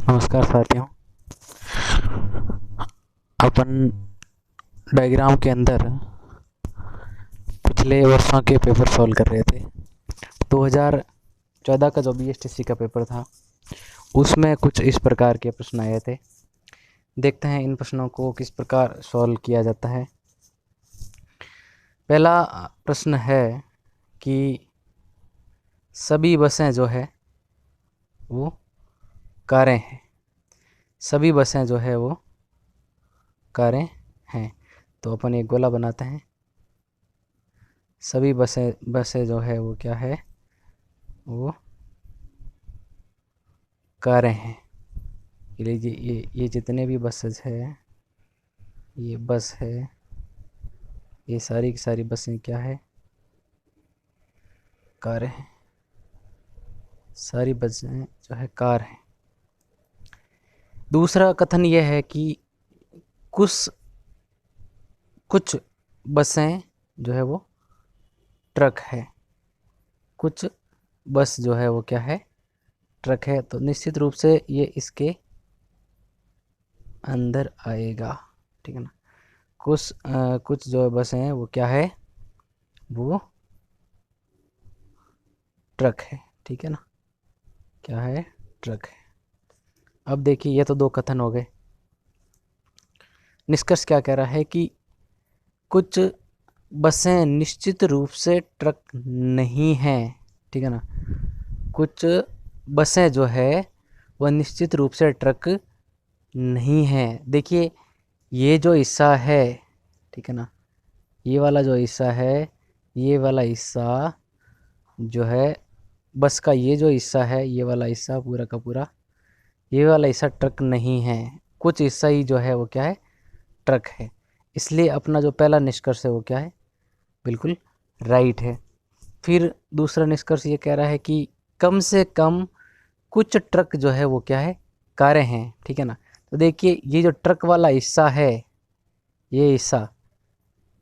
नमस्कार साथियों। अपन डायग्राम के अंदर पिछले वर्षों के पेपर सॉल्व कर रहे थे। 2014 का जो बीएसटीसी का पेपर था उसमें कुछ इस प्रकार के प्रश्न आए थे। देखते हैं इन प्रश्नों को किस प्रकार सॉल्व किया जाता है। पहला प्रश्न है कि सभी बसें जो है वो कारें हैं। सभी बसें जो है वो कारें हैं। तो अपन एक गोला बनाते हैं। सभी बसें जो है वो क्या है, वो कारें हैं। ये जितने भी बसेस है, ये बस है, ये सारी की सारी बसें क्या है, कारें हैं। सारी बसें जो है कार हैं। दूसरा कथन यह है कि कुछ बसें जो है वो ट्रक है। कुछ बस जो है वो क्या है, ट्रक है। तो निश्चित रूप से ये इसके अंदर आएगा, ठीक है ना। कुछ जो बसें हैं वो क्या है, वो ट्रक है, ठीक है ना। क्या है, ट्रक है। अब देखिए ये तो दो कथन हो गए। निष्कर्ष क्या कह रहा है कि कुछ बसें निश्चित रूप से ट्रक नहीं हैं, ठीक है ना। कुछ बसें जो है वह निश्चित रूप से ट्रक नहीं है। देखिए ये जो हिस्सा है, ठीक है ना, ये वाला जो हिस्सा है, ये वाला हिस्सा जो है बस का, ये जो हिस्सा है, ये वाला हिस्सा पूरा का पूरा, ये वाला हिस्सा ट्रक नहीं है। कुछ हिस्सा ही जो है वो क्या है, ट्रक है। इसलिए अपना जो पहला निष्कर्ष है वो क्या है, बिल्कुल राइट है। फिर दूसरा निष्कर्ष ये कह रहा है कि कम से कम कुछ ट्रक जो है वो क्या है, कारें हैं, ठीक है ना। तो देखिए ये जो ट्रक वाला हिस्सा है, ये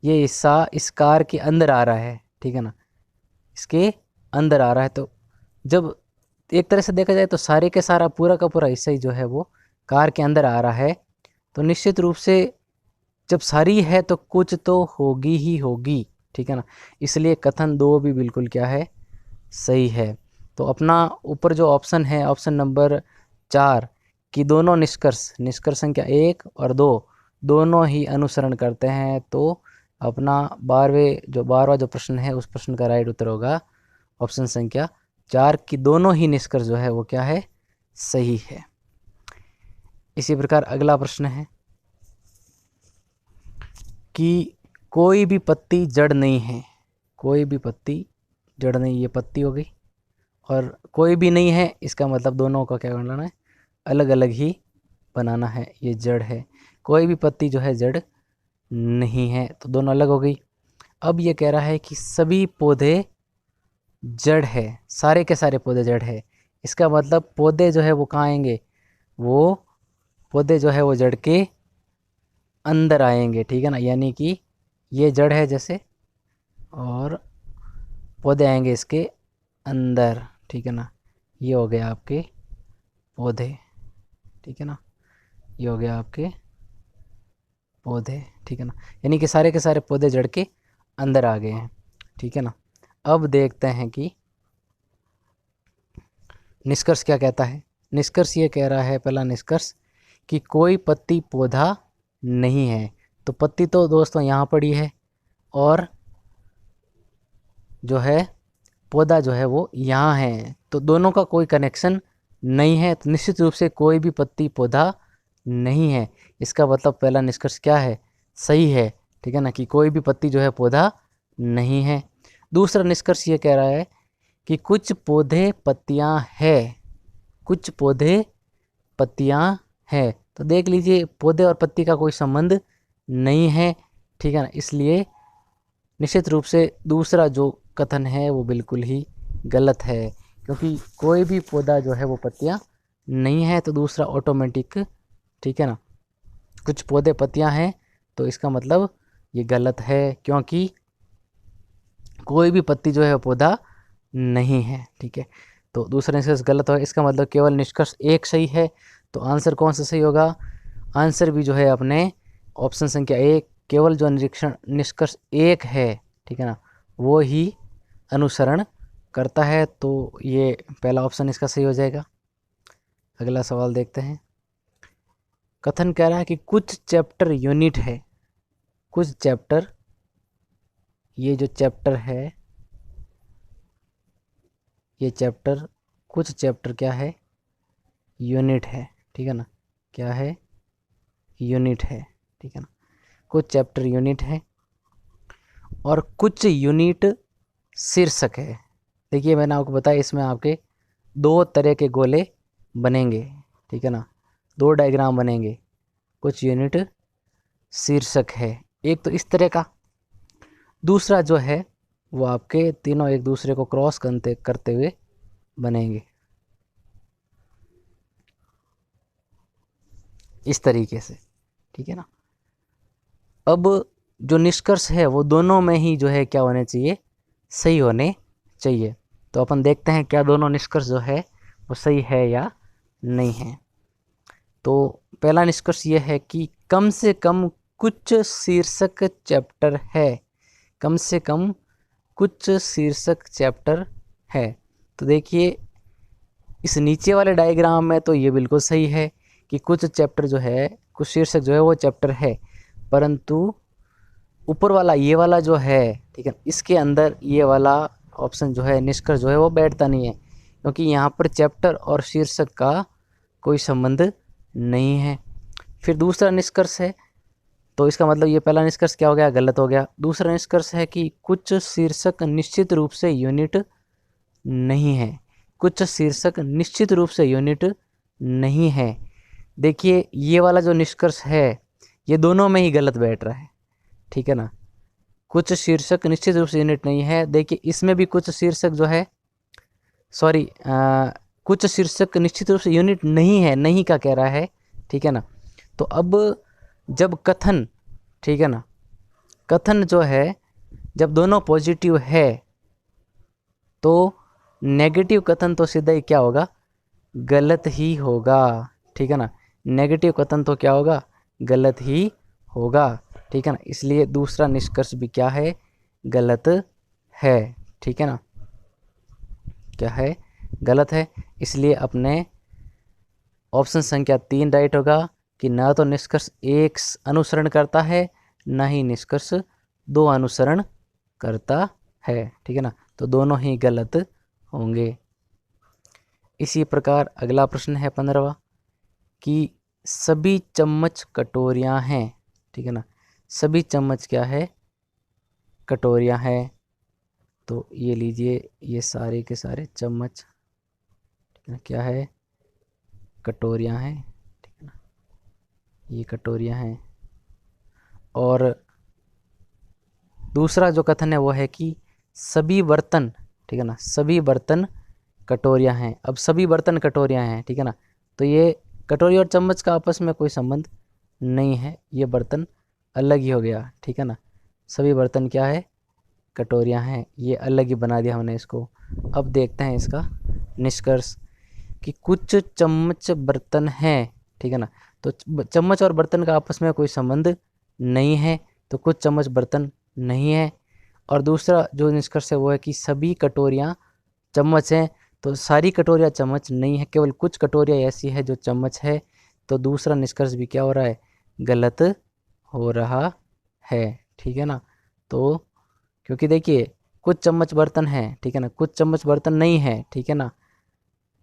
हिस्सा इस कार के अंदर आ रहा है, ठीक है ना, इसके अंदर आ रहा है। तो जब एक तरह से देखा जाए तो सारे के सारा पूरा का पूरा हिस्सा ही जो है वो कार के अंदर आ रहा है। तो निश्चित रूप से जब सारी है तो कुछ तो होगी ही होगी, ठीक है ना। इसलिए कथन दो भी बिल्कुल क्या है, सही है। तो अपना ऊपर जो ऑप्शन है, ऑप्शन नंबर 4 की दोनों निष्कर्ष संख्या 1 और 2 दोनों ही अनुसरण करते हैं। तो अपना 12वां जो प्रश्न है उस प्रश्न का राइट उत्तर होगा ऑप्शन संख्या 4 की दोनों ही निष्कर्ष जो है वो क्या है, सही है। इसी प्रकार अगला प्रश्न है कि कोई भी पत्ती जड़ नहीं है। कोई भी पत्ती जड़ नहीं, ये पत्ती हो गई, और कोई भी नहीं है, इसका मतलब दोनों का क्या बनाना है, अलग अलग ही बनाना है। ये जड़ है, कोई भी पत्ती जो है जड़ नहीं है, तो दोनों अलग हो गई। अब ये कह रहा है कि सभी पौधे जड़ है, सारे के सारे पौधे जड़ है। इसका मतलब पौधे जो है वो कहाँ आएंगे, वो पौधे जो है वो जड़ के अंदर आएंगे, ठीक है ना। यानी कि ये जड़ है जैसे, और पौधे आएंगे इसके अंदर, ठीक है ना। ये हो गया आपके पौधे, ठीक है ना। ये हो गया आपके पौधे, ठीक है ना। यानी कि सारे के सारे पौधे जड़ के अंदर आ गए हैं, ठीक है ना। अब देखते हैं कि निष्कर्ष क्या कहता है। निष्कर्ष ये कह रहा है, पहला निष्कर्ष, कि कोई पत्ती पौधा नहीं है। तो पत्ती तो दोस्तों यहाँ पड़ी है, और जो है पौधा जो है वो यहाँ है। तो दोनों का कोई कनेक्शन नहीं है। तो निश्चित रूप से कोई भी पत्ती पौधा नहीं है। इसका मतलब पहला निष्कर्ष क्या है, सही है, ठीक है ना, कि कोई भी पत्ती जो है पौधा नहीं है। दूसरा निष्कर्ष ये कह रहा है कि कुछ पौधे पत्तियां है। कुछ पौधे पत्तियां है। तो देख लीजिए पौधे और पत्ती का कोई संबंध नहीं है, ठीक है ना। इसलिए निश्चित रूप से दूसरा जो कथन है वो बिल्कुल ही गलत है, क्योंकि कोई भी पौधा जो है वो पत्तियां नहीं है। तो दूसरा ऑटोमेटिक, ठीक है ना। कुछ पौधे पत्तियां हैं, तो इसका मतलब ये गलत है, क्योंकि कोई भी पत्ती जो है पौधा नहीं है, ठीक है। तो दूसरा निष्कर्ष गलत है। इसका मतलब केवल निष्कर्ष एक सही है। तो आंसर कौन सा सही होगा? आंसर भी जो है अपने ऑप्शन संख्या 1, केवल जो निष्कर्ष 1 है, ठीक है ना, वो ही अनुसरण करता है। तो ये पहला ऑप्शन इसका सही हो जाएगा। अगला सवाल देखते हैं। कथन कह रहा है कि कुछ चैप्टर यूनिट है, कुछ चैप्टर, ये जो चैप्टर है, ये चैप्टर, कुछ चैप्टर क्या है? यूनिट है, ठीक है ना, क्या है? यूनिट है, ठीक है ना, कुछ चैप्टर यूनिट है और कुछ यूनिट शीर्षक है। देखिए मैंने आपको बताया इसमें आपके 2 तरह के गोले बनेंगे, ठीक है ना, 2 डायग्राम बनेंगे। कुछ यूनिट शीर्षक है, एक तो इस तरह का, दूसरा जो है वो आपके तीनों एक दूसरे को क्रॉस करते हुए बनेंगे इस तरीके से, ठीक है ना। अब जो निष्कर्ष है वो दोनों में ही जो है क्या होने चाहिए? सही होने चाहिए। तो अपन देखते हैं क्या दोनों निष्कर्ष जो है वो सही है या नहीं है। तो पहला निष्कर्ष ये है कि कम से कम कुछ शीर्षक चैप्टर है, कम से कम कुछ शीर्षक चैप्टर है। तो देखिए इस नीचे वाले डायग्राम में तो ये बिल्कुल सही है कि कुछ चैप्टर जो है, कुछ शीर्षक जो है वो चैप्टर है, परंतु ऊपर वाला ये वाला जो है, ठीक है, इसके अंदर ये वाला ऑप्शन जो है, निष्कर्ष जो है वो बैठता नहीं है, क्योंकि यहाँ पर चैप्टर और शीर्षक का कोई संबंध नहीं है। फिर दूसरा निष्कर्ष है, तो इसका मतलब ये पहला निष्कर्ष क्या हो गया? गलत हो गया। दूसरा निष्कर्ष है कि कुछ शीर्षक निश्चित रूप से यूनिट नहीं है, कुछ शीर्षक निश्चित रूप से यूनिट नहीं है। देखिए ये वाला जो निष्कर्ष है ये दोनों में ही गलत बैठ रहा है, ठीक है ना। कुछ शीर्षक निश्चित रूप से यूनिट नहीं है, देखिए इसमें भी कुछ शीर्षक जो है, सॉरी, कुछ शीर्षक निश्चित रूप से यूनिट नहीं है, नहीं का कह रहा है, ठीक है ना। तो अब जब कथन, ठीक है ना, कथन जो है जब दोनों पॉजिटिव है तो नेगेटिव कथन तो सीधा ही क्या होगा? गलत ही होगा, ठीक है ना। नेगेटिव कथन तो क्या होगा? गलत ही होगा, ठीक है ना। इसलिए दूसरा निष्कर्ष भी क्या है? गलत है, ठीक है ना, क्या है? गलत है। इसलिए अपने ऑप्शन संख्या 3 राइट होगा कि ना तो निष्कर्ष 1 अनुसरण करता है, ना ही निष्कर्ष 2 अनुसरण करता है, ठीक है ना। तो दोनों ही गलत होंगे। इसी प्रकार अगला प्रश्न है 15वां कि सभी चम्मच कटोरियां हैं, ठीक है ना, सभी चम्मच क्या है? कटोरियां हैं। तो ये लीजिए, ये सारे के सारे चम्मच, ठीक है ना, क्या है? कटोरियां हैं, ठीक है ना, ये कटोरियां हैं। और दूसरा जो कथन है वो है कि सभी बर्तन, ठीक है ना, सभी बर्तन कटोरियां हैं। अब सभी बर्तन कटोरियां हैं, ठीक है ना, तो ये कटोरी और चम्मच का आपस में कोई संबंध नहीं है, ये बर्तन अलग ही हो गया, ठीक है ना। सभी बर्तन क्या है? कटोरियां हैं, ये अलग ही बना दिया हमने इसको। अब देखते हैं इसका निष्कर्ष कि कुछ चम्मच बर्तन हैं, ठीक है ना, तो चम्मच और बर्तन का आपस में कोई संबंध नहीं है, तो कुछ चम्मच बर्तन नहीं है। और दूसरा जो निष्कर्ष है वो है कि सभी कटोरियाँ चम्मच हैं, तो सारी कटोरियाँ चम्मच नहीं है, केवल कुछ कटोरियाँ ऐसी है जो चम्मच है। तो दूसरा निष्कर्ष भी क्या हो रहा है? गलत हो रहा है, ठीक है ना। तो क्योंकि देखिए कुछ चम्मच बर्तन हैं, ठीक है ना, कुछ चम्मच बर्तन नहीं है, ठीक है ना,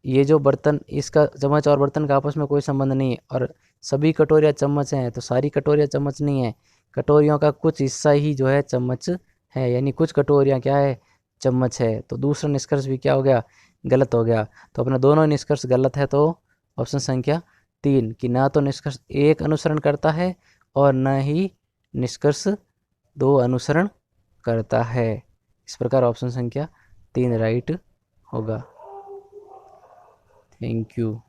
ये जो बर्तन, इसका चम्मच और बर्तन का आपस में कोई संबंध नहीं है। और सभी कटोरियाँ चम्मच हैं, तो सारी कटोरियाँ चम्मच नहीं है, कटोरियों का कुछ हिस्सा ही जो है चम्मच है, यानी कुछ कटोरियाँ क्या है? चम्मच है। तो दूसरा निष्कर्ष भी क्या हो गया? गलत हो गया। तो अपना दोनों निष्कर्ष गलत है। तो ऑप्शन संख्या 3 कि ना तो निष्कर्ष 1 अनुसरण करता है और न ही निष्कर्ष 2 अनुसरण करता है। इस प्रकार ऑप्शन संख्या 3 राइट होगा। Thank you.